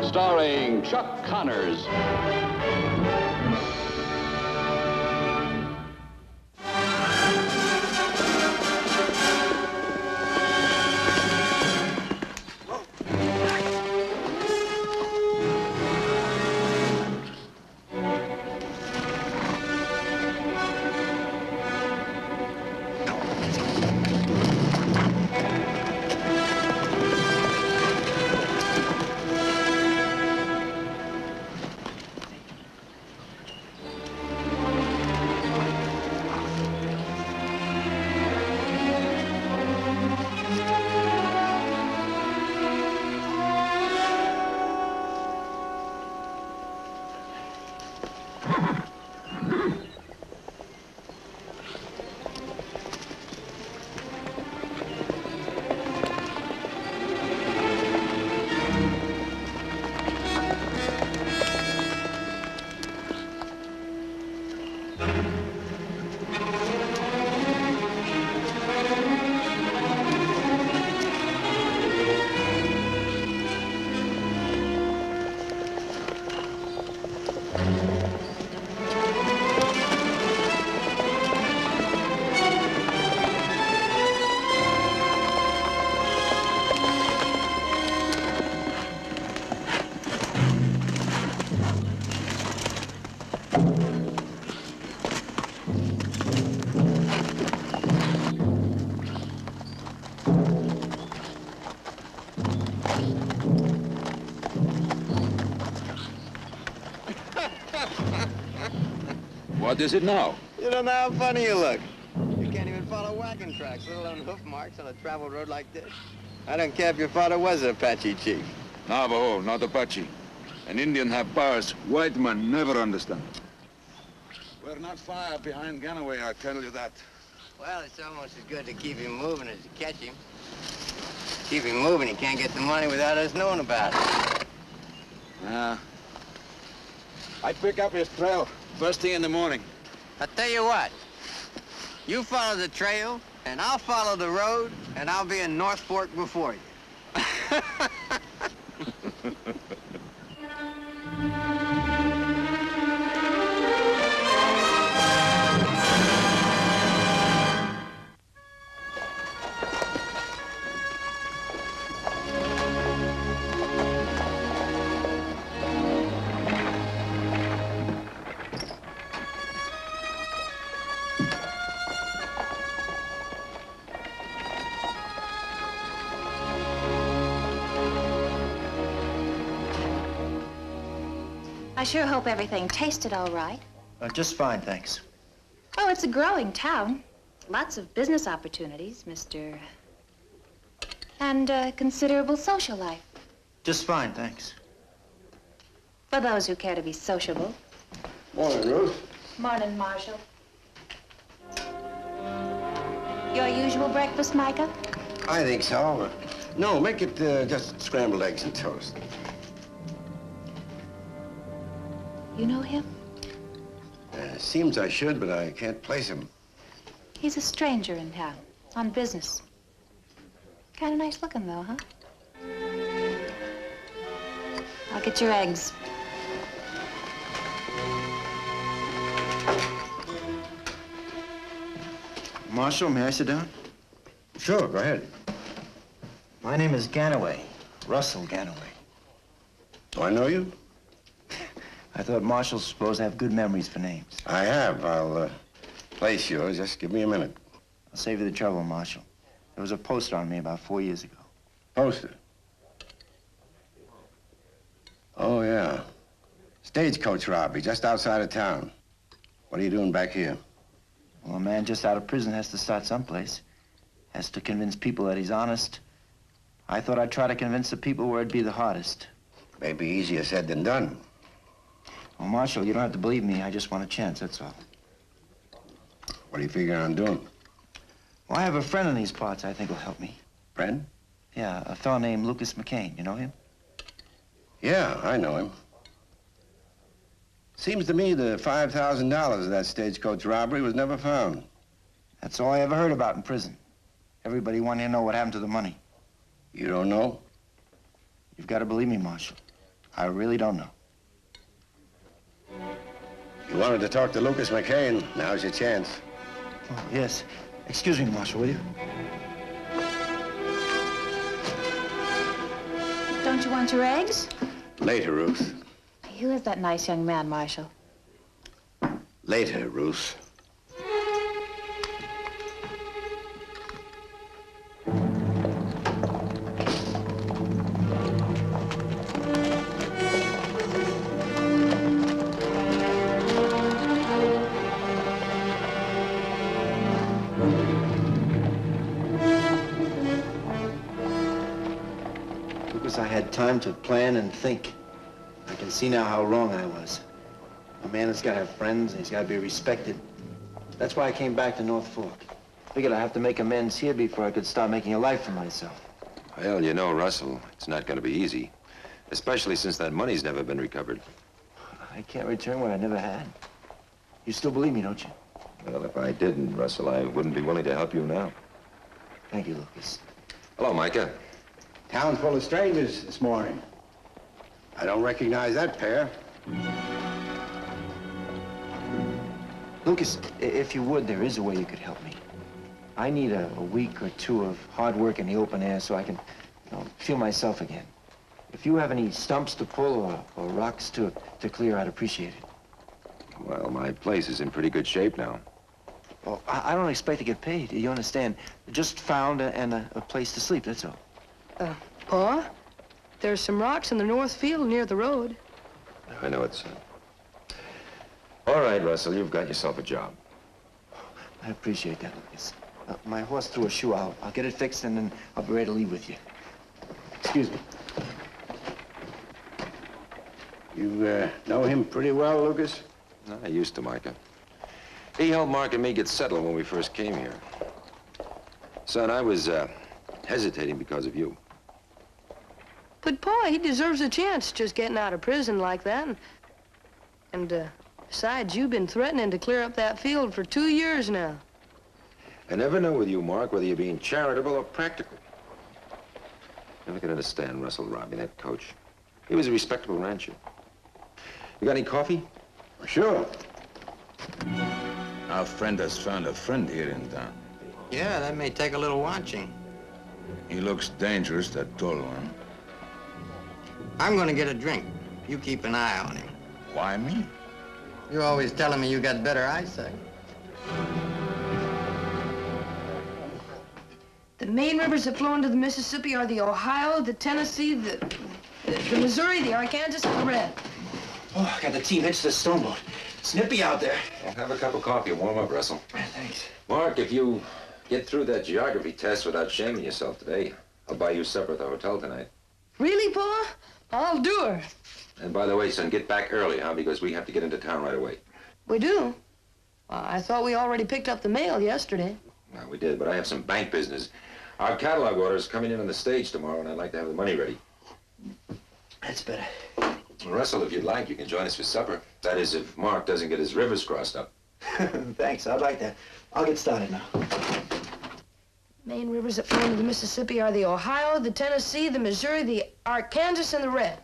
starring Chuck Connors. What is it now? You don't know how funny you look. You can't even follow wagon tracks, let alone hoof marks on a travel road like this. I don't care if your father was an Apache chief. Navajo, not Apache. An Indian have powers white man never understand. We're not far behind Ganaway, I tell you that. Well, it's almost as good to keep him moving as to catch him. Keep him moving, he can't get the money without us knowing about it. I pick up his trail first thing in the morning. I'll tell you what. You follow the trail, and I'll follow the road, and I'll be in North Fork before you. I sure hope everything tasted all right. Just fine, thanks. Oh, it's a growing town. Lots of business opportunities, Mr. And considerable social life. Just fine, thanks. For those who care to be sociable. Morning, Ruth. Morning, Marshal. Your usual breakfast, Micah? I think so. No, make it just scrambled eggs and toast. You know him? Seems I should, but I can't place him. He's a stranger in town, on business. Kind of nice looking, though, huh? I'll get your eggs. Marshal, may I sit down? Sure, go ahead. My name is Ganaway, Russell Ganaway. Do I know you? I thought marshals were supposed to have good memories for names. I have. I'll place yours. Just give me a minute. I'll save you the trouble, Marshal. There was a poster on me about 4 years ago. Poster? Oh, yeah. Stagecoach robbery just outside of town. What are you doing back here? Well, a man just out of prison has to start someplace. Has to convince people that he's honest. I thought I'd try to convince the people where it'd be the hardest. Maybe easier said than done. Well, Marshal, you don't have to believe me. I just want a chance, that's all. What are you figuring on doing? Well, I have a friend in these parts I think will help me. Friend? Yeah, a fellow named Lucas McCain. You know him? Yeah, I know him. Seems to me the $5,000 of that stagecoach robbery was never found. That's all I ever heard about in prison. Everybody wanted to know what happened to the money. You don't know? You've got to believe me, Marshal. I really don't know. You wanted to talk to Lucas McCain. Now's your chance. Oh, yes. Excuse me, Marshal, will you? Don't you want your eggs? Later, Ruth. Who is that nice young man, Marshal? Later, Ruth. Lucas, I had time to plan and think. I can see now how wrong I was. A man has got to have friends, and he's got to be respected. That's why I came back to North Fork. Figured I'd have to make amends here before I could start making a life for myself. Well, you know, Russell, it's not going to be easy. Especially since that money's never been recovered. I can't return what I never had. You still believe me, don't you? Well, if I didn't, Russell, I wouldn't be willing to help you now. Thank you, Lucas. Hello, Micah. Town's full of strangers this morning. I don't recognize that pair. Lucas, if you would, there is a way you could help me. I need a week or two of hard work in the open air so I can, feel myself again. If you have any stumps to pull or rocks to clear, I'd appreciate it. Well, my place is in pretty good shape now. Well, I don't expect to get paid. You understand? Just found a place to sleep, that's all. Pa, there's some rocks in the north field near the road. I know it's... All right, Russell, you've got yourself a job. I appreciate that, Lucas. My horse threw a shoe out. I'll get it fixed, and then I'll be ready to leave with you. Excuse me. You know him pretty well, Lucas? I used to, Micah. He helped Mark and me get settled when we first came here. Son, I was hesitating because of you. But, Pa, he deserves a chance just getting out of prison like that. And besides, you've been threatening to clear up that field for 2 years now. I never know with you, Mark, whether you're being charitable or practical. Never could understand Russell Robbie, that coach. He was a respectable rancher. You got any coffee? Sure. Our friend has found a friend here in town. Yeah, that may take a little watching. He looks dangerous, that tall one. I'm gonna get a drink. You keep an eye on him. Why me? You're always telling me you got better eyesight. The main rivers that flow into the Mississippi are the Ohio, the Tennessee, the Missouri, the Arkansas, and the Red. Oh, I got the team hitched to the stoneboat. Snippy out there. Well, have a cup of coffee and warm up, Russell. Thanks. Mark, if you get through that geography test without shaming yourself today, I'll buy you supper at the hotel tonight. Really, Pa? I'll do her. And by the way, son, get back early, huh? Because we have to get into town right away. We do? I thought we already picked up the mail yesterday. No, we did, but I have some bank business. Our catalog order is coming in on the stage tomorrow, and I'd like to have the money ready. That's better. Well, Russell, if you'd like, you can join us for supper. That is, if Mark doesn't get his rivers crossed up. Thanks, I'd like that. I'll get started now. Main rivers that flow into the Mississippi are the Ohio, the Tennessee, the Missouri, the Arkansas, and the Red.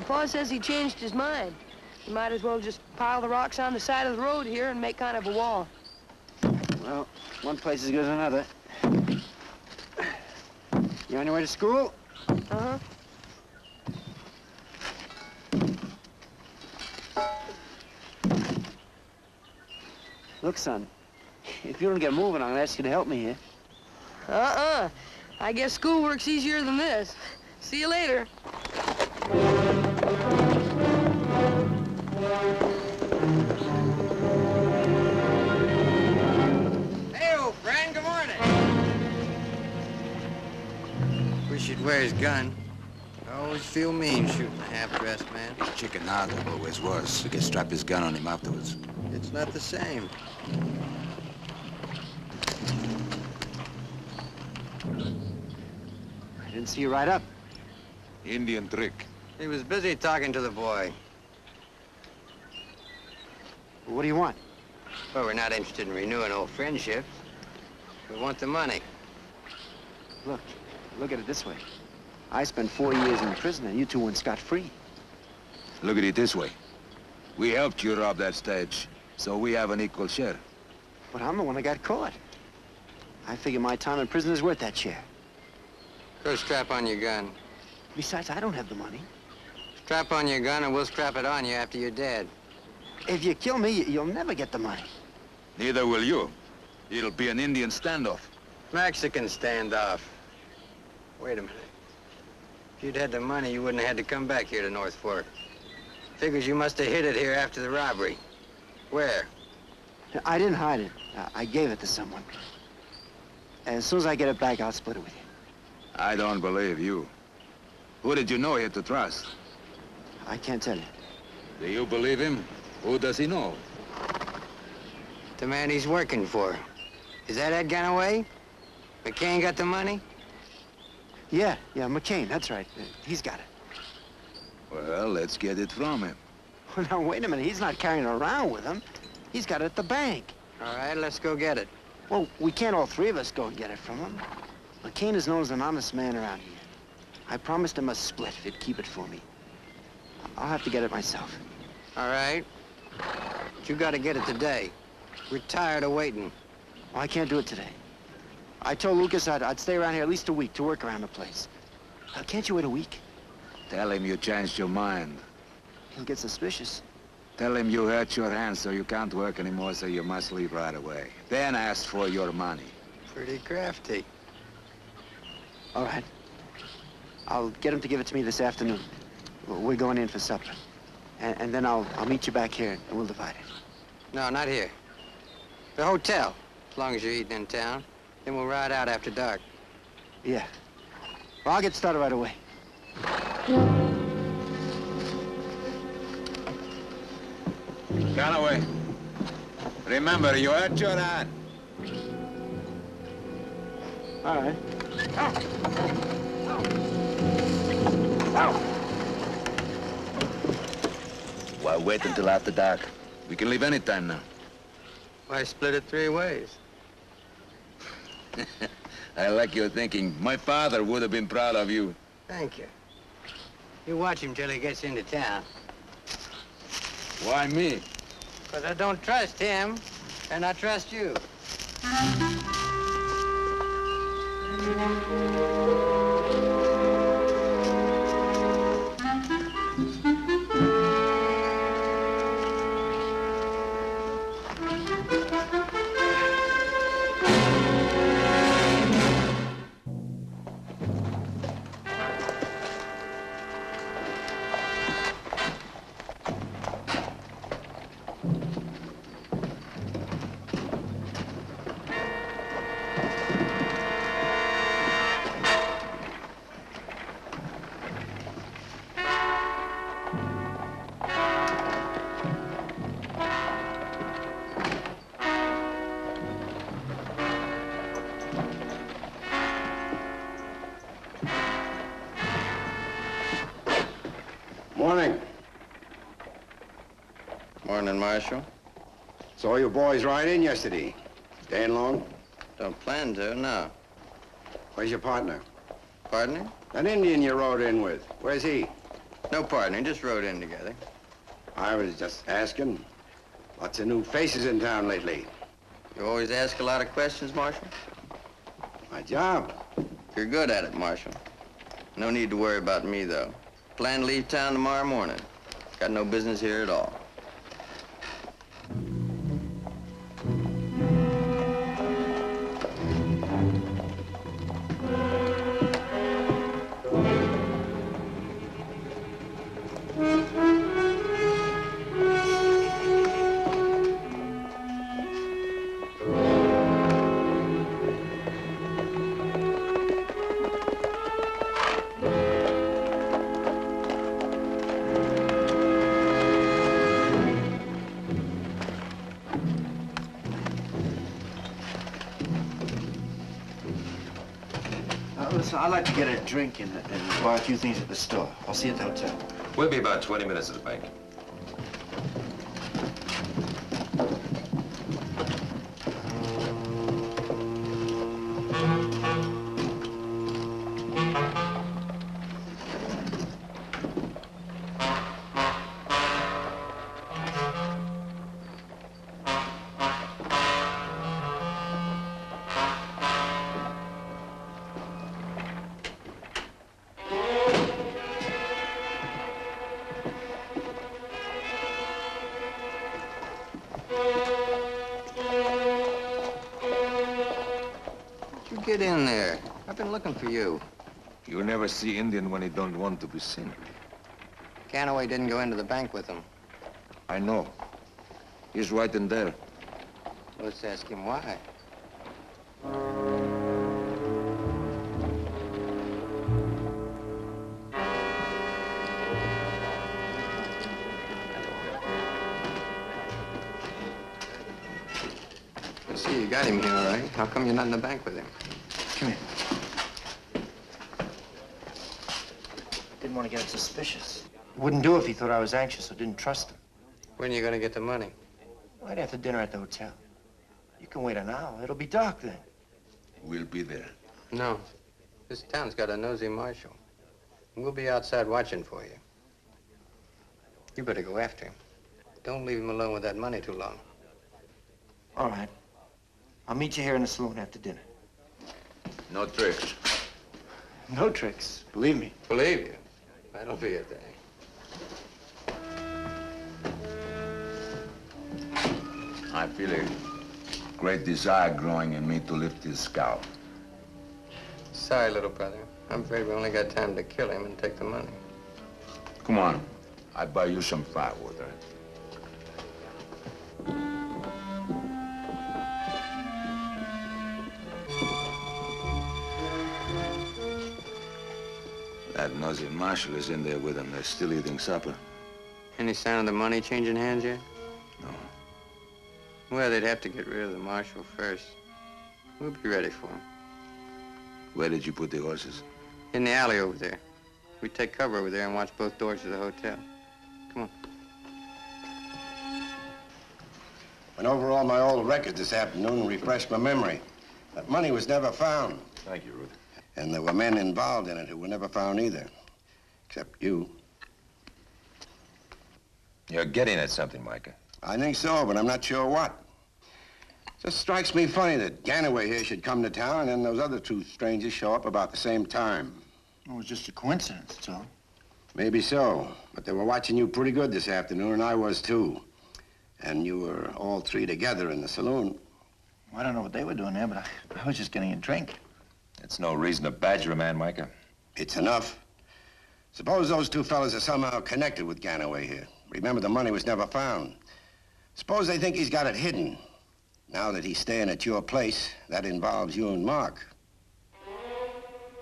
Pa says he changed his mind. You might as well just pile the rocks on the side of the road here and make kind of a wall. Well, one place is good as another. You on your way to school? Uh-huh. Look, son, If you don't get moving, I'm gonna ask you to help me here. I guess schoolwork's easier than this. See you later. Hey, old friend, good morning. Wish he'd wear his gun. I always feel mean shooting a half-dressed man. His chicken heart always was. We could strap his gun on him afterwards. It's not the same. I didn't see you right up. Indian trick. He was busy talking to the boy. What do you want? Well, we're not interested in renewing old friendships. We want the money. Look at it this way. I spent 4 years in prison, and you two went scot-free. Look at it this way. We helped you rob that stage, so we have an equal share. But I'm the one that got caught. I figure my time in prison is worth that share. Go strap on your gun. Besides, I don't have the money. Strap on your gun and we'll strap it on you after you're dead. If you kill me, you'll never get the money. Neither will you. It'll be an Indian standoff. Mexican standoff. Wait a minute. If you'd had the money, you wouldn't have had to come back here to North Fork. Figures you must have hid it here after the robbery. Where? I didn't hide it. I gave it to someone. As soon as I get it back, I'll split it with you. I don't believe you. Who did you know here to trust? I can't tell you. Do you believe him? Who does he know? The man he's working for. Is that Ed Ganaway? McCain got the money? Yeah, McCain, that's right. He's got it. Well, let's get it from him. Well, now, wait a minute. He's not carrying it around with him. He's got it at the bank. All right, let's go get it. Well, we can't all three of us go and get it from him. McCain is known as an honest man around here. I promised him a split if he'd keep it for me. I'll have to get it myself. All right. But you gotta get it today. We're tired of waiting. Well, I can't do it today. I told Lucas I'd stay around here at least a week to work around the place. Can't you wait a week? Tell him you changed your mind. He'll get suspicious. Tell him you hurt your hands so you can't work anymore, so you must leave right away. Then ask for your money. Pretty crafty. All right. I'll get him to give it to me this afternoon. We're going in for supper. And then I'll meet you back here, and we'll divide it. No, not here. The hotel, as long as you're eating in town. Then we'll ride out after dark. Yeah. Well, I'll get started right away. Ganaway, remember, you hurt your hand. All right. Why wait until after dark? We can leave any time now. Why split it 3 ways? I like your thinking. My father would have been proud of you. Thank you. You watch him till he gets into town. Why me? Because I don't trust him, and I trust you. Morning. Morning, Marshal. Saw you boys ride in yesterday. Staying long? Don't plan to, no. Where's your partner? Partner? That Indian you rode in with. Where's he? No partner, just rode in together. I was just asking. Lots of new faces in town lately. You always ask a lot of questions, Marshal? My job. You're good at it, Marshal. No need to worry about me, though. Plan to leave town tomorrow morning. Got no business here at all. Listen, I'd like to get a drink and buy a few things at the store. I'll see you at the hotel. We'll be about 20 minutes at the bank. Get in there. I've been looking for you. You never see Indian when he don't want to be seen. Ganaway didn't go into the bank with him. I know. He's right in there. Let's ask him why. I see you got him here, all right. How come you're not in the bank with him? Come here. Didn't want to get him suspicious. Wouldn't do if he thought I was anxious or didn't trust him. When are you gonna get the money? Right after dinner at the hotel. You can wait an hour. It'll be dark then. We'll be there. No. This town's got a nosy marshal. We'll be outside watching for you. You better go after him. Don't leave him alone with that money too long. All right. I'll meet you here in the saloon after dinner. No tricks. No tricks, believe me. Believe you. That'll be a thing. I feel a great desire growing in me to lift his scalp. Sorry, little brother. I'm afraid we only got time to kill him and take the money. Come on. I'll buy you some firewood, all right? That nosy marshal is in there with him. They're still eating supper. Any sign of the money changing hands yet? No. Well, they'd have to get rid of the marshal first. We'll be ready for him. Where did you put the horses? In the alley over there. We take cover over there and watch both doors of the hotel. Come on. Went over all my old records this afternoon and refreshed my memory. That money was never found. Thank you, Ruth. And there were men involved in it who were never found either. Except you. You're getting at something, Micah. I think so, but I'm not sure what. Just strikes me funny that Ganaway here should come to town and then those other two strangers show up about the same time. It was just a coincidence, that's all. Maybe so, but they were watching you pretty good this afternoon, and I was too. And you were all three together in the saloon. Well, I don't know what they were doing there, but I was just getting a drink. That's no reason to badger a man, Micah. It's enough. Suppose those two fellas are somehow connected with Ganaway here. Remember, the money was never found. Suppose they think he's got it hidden. Now that he's staying at your place, that involves you and Mark.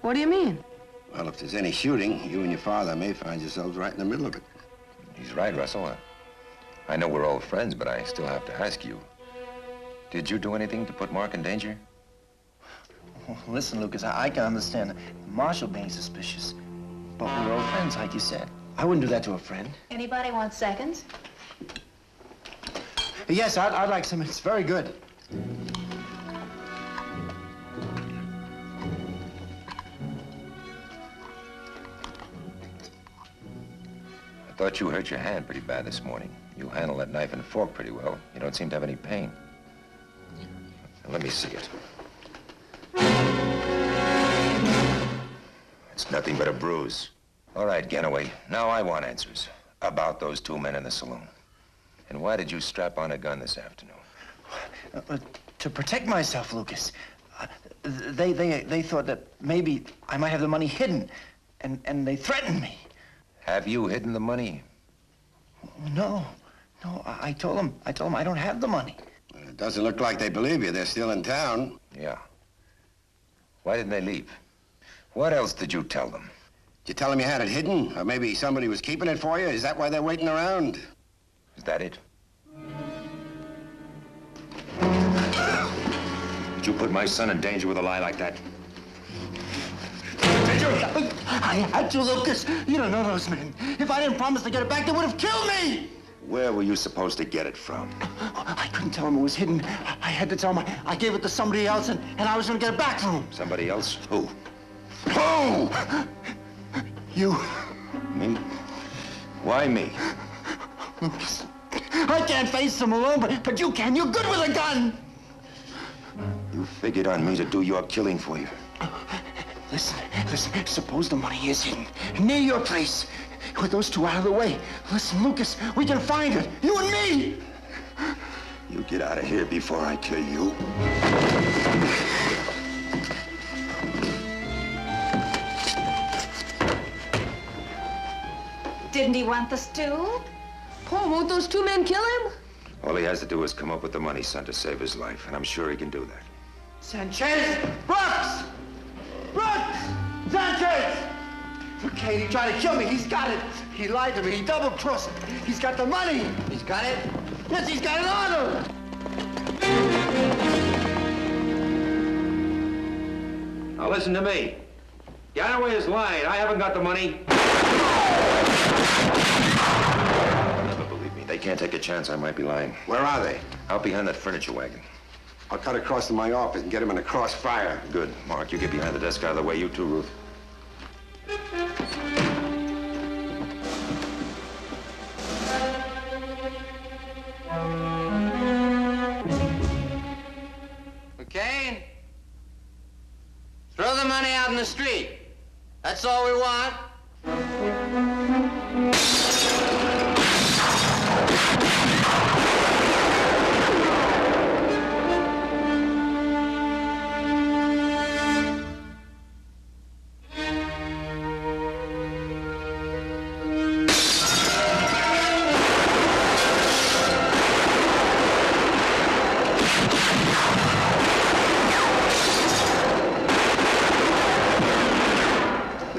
What do you mean? Well, if there's any shooting, you and your father may find yourselves right in the middle of it. He's right, Russell. I know we're old friends, but I still have to ask you. Did you do anything to put Mark in danger? Well, listen, Lucas, I can understand Marshall being suspicious. But we're old friends, like you said. I wouldn't do that to a friend. Anybody want seconds? Yes, I'd like some. It's very good. I thought you hurt your hand pretty bad this morning. You handled that knife and fork pretty well. You don't seem to have any pain. Now, let me see it. It's nothing but a bruise. All right, Ganaway, now I want answers about those two men in the saloon. And why did you strap on a gun this afternoon? To protect myself, Lucas. They thought that maybe I might have the money hidden, and they threatened me. Have you hidden the money? No, I told them I don't have the money. It doesn't look like they believe you. They're still in town. Yeah. Why didn't they leave? What else did you tell them? Did you tell them you had it hidden? Or maybe somebody was keeping it for you? Is that why they're waiting around? Is that it? Did you put my son in danger with a lie like that? I had to, Lucas. You don't know those men. If I didn't promise to get it back, they would have killed me. Where were you supposed to get it from? I couldn't tell him it was hidden. I had to tell him I gave it to somebody else, and I was going to get it back from him. Somebody else? Who? Who? You. Me? Why me? Lucas, I can't face him alone, but you can. You're good with a gun. You figured on me to do your killing for you. Listen, suppose the money is hidden near your place. With those two out of the way. Listen, Lucas, we can find it. You and me. You get out of here before I kill you. Didn't he want the stew? Paul, won't those two men kill him? All he has to do is come up with the money, son, to save his life, and I'm sure he can do that. Sanchez! Brooks! Brooks! Sanchez! McCain, he tried to kill me. He's got it. He lied to me. He double-crossed. He's got the money. He's got it? Yes, he's got it on him. Now listen to me. Galloway is lying. I haven't got the money. Never believe me. They can't take a chance I might be lying. Where are they? Out behind that furniture wagon. I'll cut across to my office and get him in the crossfire. Good. Mark, you get behind the desk out of the way. You too, Ruth. McCain? Throw the money out in the street. That's all we want.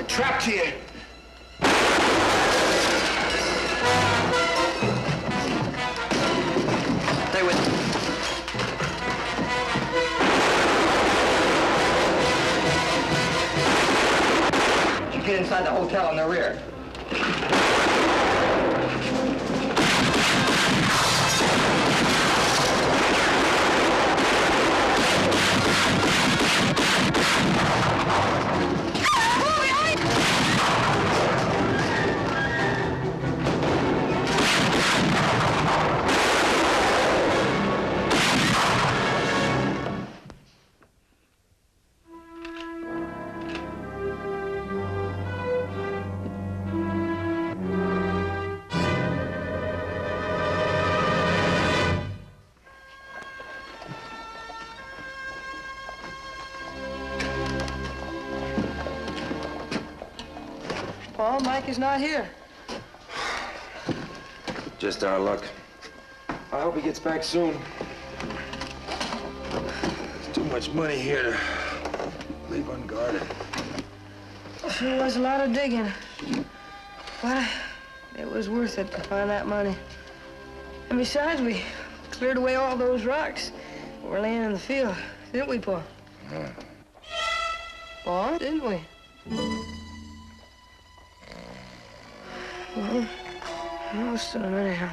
Trapped here. Stay with me. You get inside the hotel in the rear. Paul, Mike is not here. Just our luck. I hope he gets back soon. There's too much money here to leave unguarded. Sure was a lot of digging. But it was worth it to find that money. And besides, we cleared away all those rocks that were laying in the field, didn't we, Paul? Yeah. Paul, didn't we? Well, most of them anyhow.